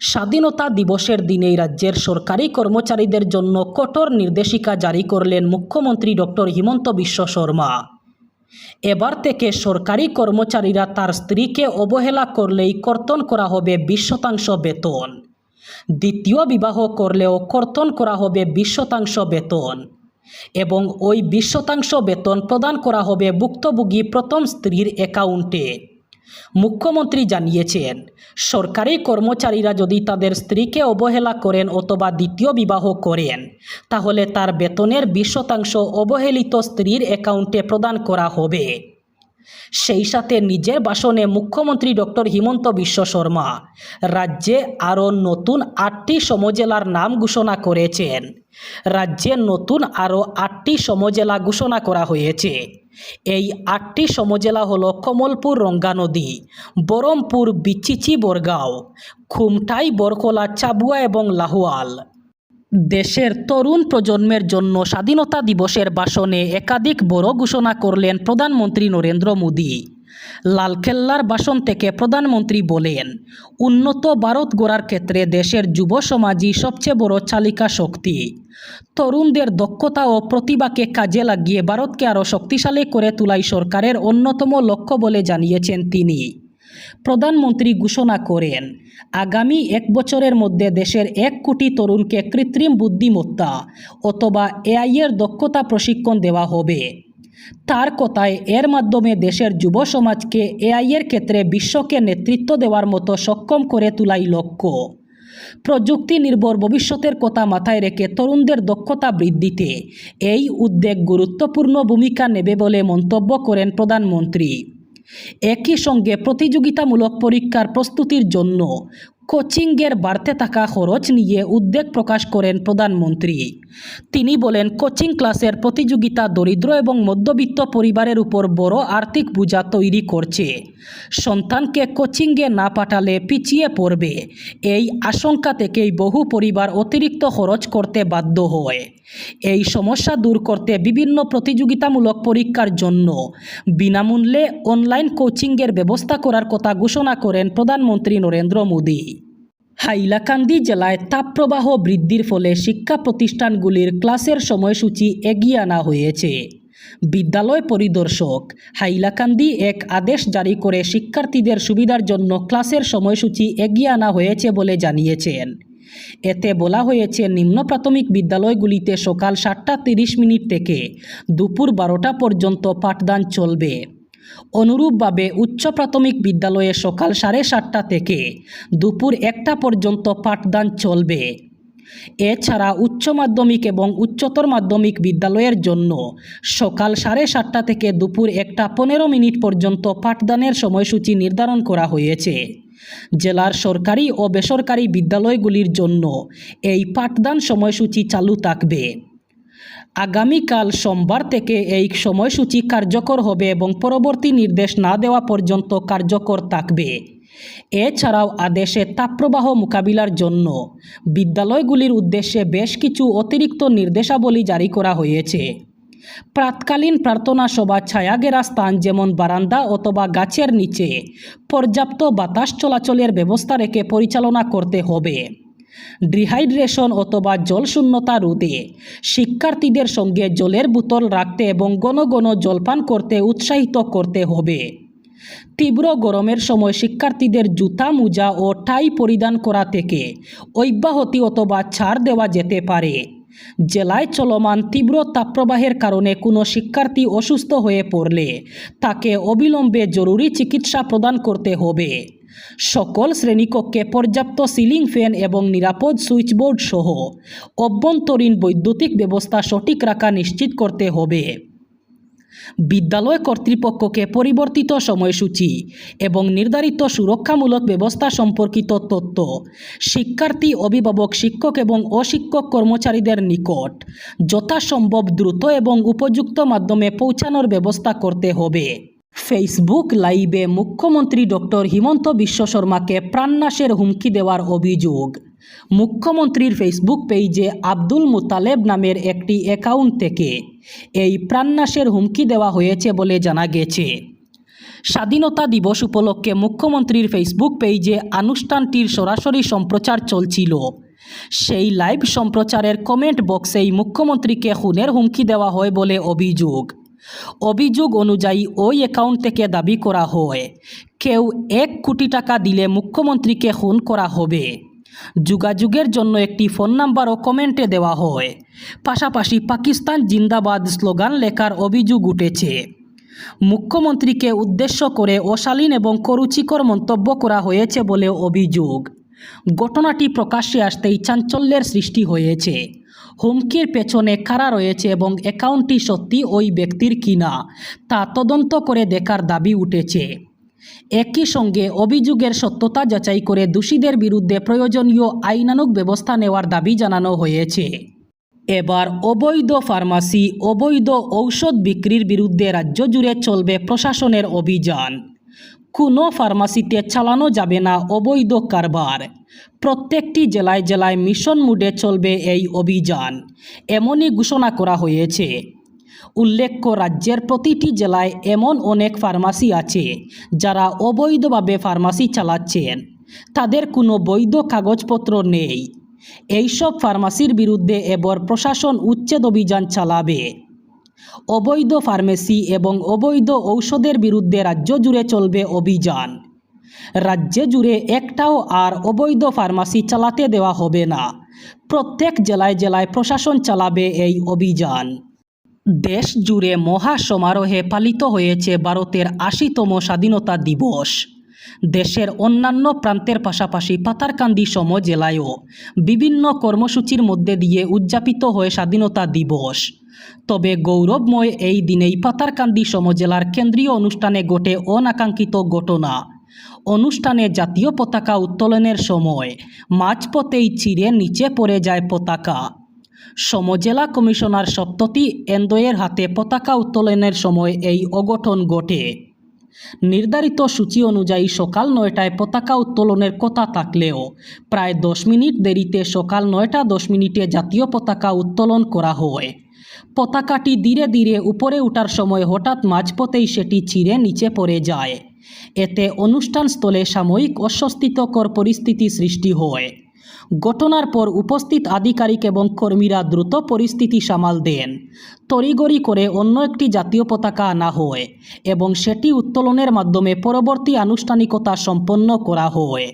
স্বাধীনতা দিবসের দিনেই রাজ্যের সরকারি কর্মচারীদের জন্য কঠোর নির্দেশিকা জারি করলেন মুখ্যমন্ত্রী ডক্টর হিমন্ত বিশ্ব শর্মা। এবার থেকে সরকারি কর্মচারীরা তার স্ত্রীকে অবহেলা করলেই কর্তন করা হবে 20% বেতন। দ্বিতীয় বিবাহ করলেও কর্তন করা হবে 20% বেতন এবং ওই 20% বেতন প্রদান করা হবে ভুক্তভোগী প্রথম স্ত্রীর অ্যাকাউন্টে। মুখ্যমন্ত্রী জানিয়েছেন, সরকারি কর্মচারীরা যদি তাদের স্ত্রীকে অবহেলা করেন অথবা দ্বিতীয় বিবাহ করেন তাহলে তার বেতনের 20% অবহেলিত স্ত্রীর অ্যাকাউন্টে প্রদান করা হবে। সেই সাথে নিজের ভাষণে মুখ্যমন্ত্রী ডক্টর হিমন্ত বিশ্ব শর্মা রাজ্যে আরও নতুন 8টি সমজেলার নাম ঘোষণা করেছেন। রাজ্যে নতুন আরও 8টি সমজেলা ঘোষণা করা হয়েছে। এই 8টি সমজেলা হল কমলপুর রঙ্গানদী, বহরমপুর বিচিচি বরগাঁও, খুমটাই বরকলা চাবুয়া এবং লাহোয়াল। দেশের তরুণ প্রজন্মের জন্য স্বাধীনতা দিবসের ভাষণে একাধিক বড় ঘোষণা করলেন প্রধানমন্ত্রী নরেন্দ্র মোদী। লালকেল্লার ভাষণ থেকে প্রধানমন্ত্রী বলেন, উন্নত ভারত গড়ার ক্ষেত্রে দেশের যুব সমাজই সবচেয়ে বড় চালিকা শক্তি। তরুণদের দক্ষতা ও প্রতিভাকে কাজে লাগিয়ে ভারতকে আরও শক্তিশালী করে তোলাই সরকারের অন্যতম লক্ষ্য বলে জানিয়েছেন তিনি। প্রধানমন্ত্রী ঘোষণা করেন, আগামী 1 বছরের মধ্যে দেশের 1 কোটি তরুণকে কৃত্রিম বুদ্ধিমত্তা অথবা এআই-এর দক্ষতা প্রশিক্ষণ দেওয়া হবে। তার কথায় এর মাধ্যমে দেশের যুব সমাজকে এআই-এর ক্ষেত্রে বিশ্বকে নেতৃত্ব দেওয়ার মতো সক্ষম করে তোলাই লক্ষ্য। প্রযুক্তি নির্ভর ভবিষ্যতের কথা মাথায় রেখে তরুণদের দক্ষতা বৃদ্ধিতে এই উদ্যোগ গুরুত্বপূর্ণ ভূমিকা নেবে বলে মন্তব্য করেন প্রধানমন্ত্রী। একই সঙ্গে প্রতিযোগিতামূলক পরীক্ষার প্রস্তুতির জন্য কোচিংয়ের বাড়তে থাকা খরচ নিয়ে উদ্বেগ প্রকাশ করেন প্রধানমন্ত্রী। তিনি বলেন, কোচিং ক্লাসের প্রতিযোগিতা দরিদ্র এবং মধ্যবিত্ত পরিবারের উপর বড় আর্থিক বোঝা তৈরি করছে। সন্তানকে কোচিংয়ে না পাঠালে পিছিয়ে পড়বে, এই আশঙ্কা থেকেই বহু পরিবার অতিরিক্ত খরচ করতে বাধ্য হয়। এই সমস্যা দূর করতে বিভিন্ন প্রতিযোগিতামূলক পরীক্ষার জন্য বিনামূল্যে অনলাইন কোচিংয়ের ব্যবস্থা করার কথা ঘোষণা করেন প্রধানমন্ত্রী নরেন্দ্র মোদী। হাইলাকান্দি জেলায় তাপপ্রবাহ বৃদ্ধির ফলে শিক্ষা প্রতিষ্ঠানগুলির ক্লাসের সময়সূচি এগিয়ে আনা হয়েছে। বিদ্যালয় পরিদর্শক হাইলাকান্দি এক আদেশ জারি করে শিক্ষার্থীদের সুবিধার জন্য ক্লাসের সময়সূচি এগিয়ে আনা হয়েছে বলে জানিয়েছেন। এতে বলা হয়েছে, নিম্ন প্রাথমিক বিদ্যালয়গুলিতে সকাল 7:30 থেকে দুপুর 12টা পর্যন্ত পাঠদান চলবে। অনুরূপভাবে উচ্চ প্রাথমিক বিদ্যালয়ে সকাল 7:30 থেকে দুপুর 1টা পর্যন্ত পাঠদান চলবে। এছাড়া উচ্চ মাধ্যমিক এবং উচ্চতর মাধ্যমিক বিদ্যালয়ের জন্য সকাল 7:30 থেকে দুপুর 1:15 পর্যন্ত পাঠদানের সময়সূচি নির্ধারণ করা হয়েছে। জেলার সরকারি ও বেসরকারি বিদ্যালয়গুলির জন্য এই পাঠদান সময়সূচি চালু থাকবে। আগামীকাল সোমবার থেকে এই সময়সূচি কার্যকর হবে এবং পরবর্তী নির্দেশ না দেওয়া পর্যন্ত কার্যকর থাকবে। এছাড়াও আদেশে তাপপ্রবাহ মোকাবিলার জন্য বিদ্যালয়গুলির উদ্দেশ্যে বেশ কিছু অতিরিক্ত নির্দেশাবলী জারি করা হয়েছে। প্রাতকালীন প্রার্থনা সভা ছায়াঘেরা স্থান যেমন বারান্দা অথবা গাছের নিচে পর্যাপ্ত বাতাস চলাচলের ব্যবস্থা রেখে পরিচালনা করতে হবে। ডিহাইড্রেশন অথবা জলশূন্যতা রোধে শিক্ষার্থীদের সঙ্গে জলের বোতল রাখতে এবং ঘন ঘন জলপান করতে উৎসাহিত করতে হবে। তীব্র গরমের সময় শিক্ষার্থীদের জুতা, মোজা ও টাই পরিধান করা থেকে অব্যাহতি অথবা ছাড় দেওয়া যেতে পারে। জেলায় চলমান তীব্র তাপপ্রবাহের কারণে কোনো শিক্ষার্থী অসুস্থ হয়ে পড়লে তাকে অবিলম্বে জরুরি চিকিৎসা প্রদান করতে হবে। সকল শ্রেণীকক্ষে পর্যাপ্ত সিলিং ফ্যান এবং নিরাপদ সুইচবোর্ড সহ অভ্যন্তরীণ বৈদ্যুতিক ব্যবস্থা সঠিক রাখা নিশ্চিত করতে হবে। বিদ্যালয় কর্তৃপক্ষকে পরিবর্তিত সময়সূচি এবং নির্ধারিত সুরক্ষামূলক ব্যবস্থা সম্পর্কিত তথ্য শিক্ষার্থী, অভিভাবক, শিক্ষক এবং অশিক্ষক কর্মচারীদের নিকট যথাসম্ভব দ্রুত এবং উপযুক্ত মাধ্যমে পৌঁছানোর ব্যবস্থা করতে হবে। ফেসবুক লাইভে মুখ্যমন্ত্রী ডক্টর হিমন্ত বিশ্ব শর্মাকে প্রাণনাশের হুমকি দেওয়ার অভিযোগ। মুখ্যমন্ত্রীর ফেসবুক পেজে আব্দুল মুতালেব নামের একটি অ্যাকাউন্ট থেকে এই প্রাণনাশের হুমকি দেওয়া হয়েছে বলে জানা গেছে। স্বাধীনতা দিবস উপলক্ষে মুখ্যমন্ত্রীর ফেসবুক পেজে অনুষ্ঠানটির সরাসরি সম্প্রচার চলছিল। সেই লাইভ সম্প্রচারের কমেন্ট বক্সেই মুখ্যমন্ত্রীকে খুনের হুমকি দেওয়া হয় বলে অভিযোগ অনুযায়ী ওই অ্যাকাউন্ট থেকে দাবি করা হয় কেউ 1 কোটি টাকা দিলে মুখ্যমন্ত্রীকে খুন করা হবে। যোগাযোগের জন্য একটি ফোন নাম্বারও কমেন্টে দেওয়া হয়। পাশাপাশি পাকিস্তান জিন্দাবাদ স্লোগান লেখার অভিযোগ উঠেছে। মুখ্যমন্ত্রীকে উদ্দেশ্য করে অশালীন এবং কুরুচিকর মন্তব্য করা হয়েছে বলে অভিযোগ। ঘটনাটি প্রকাশ্যে আসতেই চাঞ্চল্যের সৃষ্টি হয়েছে। হুমকির পেছনে কারা রয়েছে এবং অ্যাকাউন্টটি সত্যি ওই ব্যক্তির কিনা তা তদন্ত করে দেখার দাবি উঠেছে। একই সঙ্গে অভিযোগের সত্যতা যাচাই করে দোষীদের বিরুদ্ধে প্রয়োজনীয় আইনানুগ ব্যবস্থা নেওয়ার দাবি জানানো হয়েছে। এবার অবৈধ ফার্মাসি, অবৈধ ঔষধ বিক্রির বিরুদ্ধে রাজ্য জুড়ে চলবে প্রশাসনের অভিযান। কোনো ফার্মাসিতে চালানো যাবে না অবৈধ কারবার। প্রত্যেকটি জেলায় জেলায় মিশন মোডে চলবে এই অভিযান, এমনই ঘোষণা করা হয়েছে। উল্লেখ্য, রাজ্যের প্রতিটি জেলায় এমন অনেক ফার্মাসি আছে যারা অবৈধভাবে ফার্মাসি চালাচ্ছেন, তাদের কোনো বৈধ কাগজপত্র নেই। এইসব ফার্মাসির বিরুদ্ধে এবার প্রশাসন উচ্ছেদ অভিযান চালাবে। অবৈধ ফার্মেসি এবং অবৈধ ঔষধের বিরুদ্ধে রাজ্য জুড়ে চলবে অভিযান। রাজ্যে জুড়ে একটাও আর অবৈধ ফার্মাসি চালাতে দেওয়া হবে না। প্রত্যেক জেলায় জেলায় প্রশাসন চালাবে এই অভিযান। দেশ জুড়ে মহা সমারোহে পালিত হয়েছে ভারতের ৮০তম স্বাধীনতা দিবস। দেশের অন্যান্য প্রান্তের পাশাপাশি পাথারকান্দি সম জেলায়ও বিভিন্ন কর্মসূচির মধ্যে দিয়ে উদযাপিত হয় স্বাধীনতা দিবস। তবে গৌরবময় এই দিনেই পাথারকান্দি সম জেলার কেন্দ্রীয় অনুষ্ঠানে ঘটে অনাকাঙ্ক্ষিত ঘটনা। অনুষ্ঠানে জাতীয় পতাকা উত্তোলনের সময় মাঝপথেই ছিঁড়ে নিচে পড়ে যায় পতাকা। সমজেলা কমিশনার সপ্ততি এন্দোয়ের হাতে পতাকা উত্তোলনের সময় এই অঘটন ঘটে। নির্ধারিত সূচি অনুযায়ী সকাল ৯টায় পতাকা উত্তোলনের কথা থাকলেও প্রায় 10 মিনিট দেরিতে সকাল ৯টা 10 মিনিটে জাতীয় পতাকা উত্তোলন করা হয়। পতাকাটি ধীরে ধীরে উপরে ওঠার সময় হঠাৎ মাঝপথেই সেটি ছিঁড়ে নিচে পড়ে যায়। এতে অনুষ্ঠানস্থলে সাময়িক অস্বস্তিকর পরিস্থিতি সৃষ্টি হয়। ঘটনার পর উপস্থিত আধিকারিক এবং কর্মীরা দ্রুত পরিস্থিতি সামাল দেন। তড়িঘড়ি করে অন্য একটি জাতীয় পতাকা আনা হয় এবং সেটি উত্তোলনের মাধ্যমে পরবর্তী আনুষ্ঠানিকতা সম্পন্ন করা হয়।